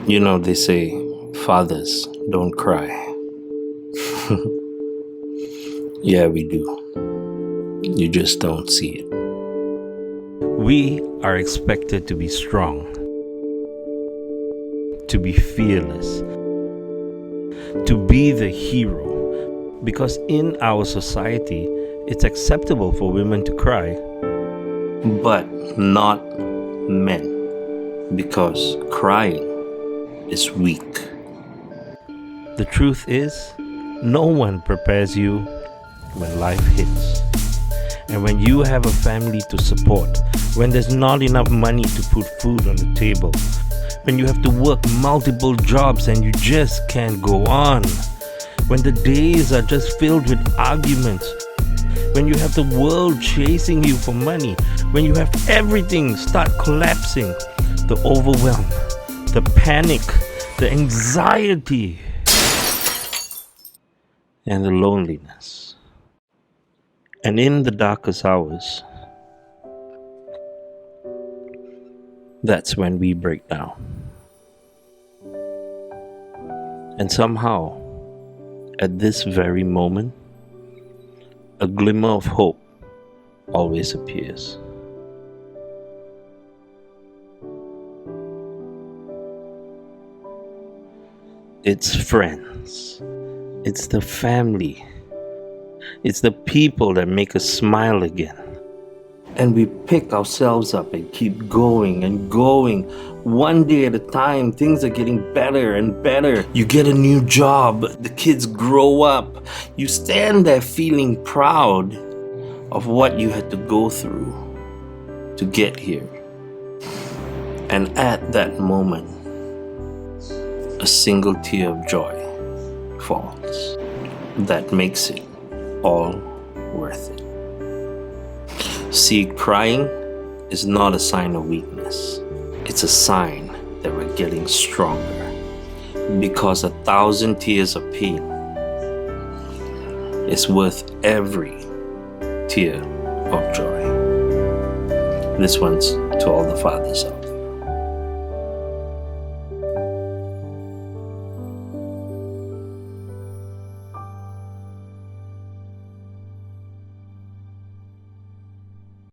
You know, they say fathers don't cry. Yeah, we do. You just don't see it. We are expected to be strong, to be fearless, to be the hero. Because in our society, it's acceptable for women to cry, but not men. Because crying is weak. The truth is, no one prepares you when life hits. And when you have a family to support, when there's not enough money to put food on the table, when you have to work multiple jobs and you just can't go on, when the days are just filled with arguments, when you have the world chasing you for money, when you have everything start collapsing, the overwhelm, the panic, the anxiety, and the loneliness. And in the darkest hours, that's when we break down. And somehow, at this very moment, a glimmer of hope always appears. It's friends, it's the family, it's the people that make us smile again. And we pick ourselves up and keep going and going. One day at a time, things are getting better and better. You get a new job, the kids grow up. You stand there feeling proud of what you had to go through to get here. And at that moment, a single tear of joy falls. That makes it all worth it. See, crying is not a sign of weakness. It's a sign that we're getting stronger. Because 1,000 tears of pain is worth every tear of joy. This one's to all the fathers out there.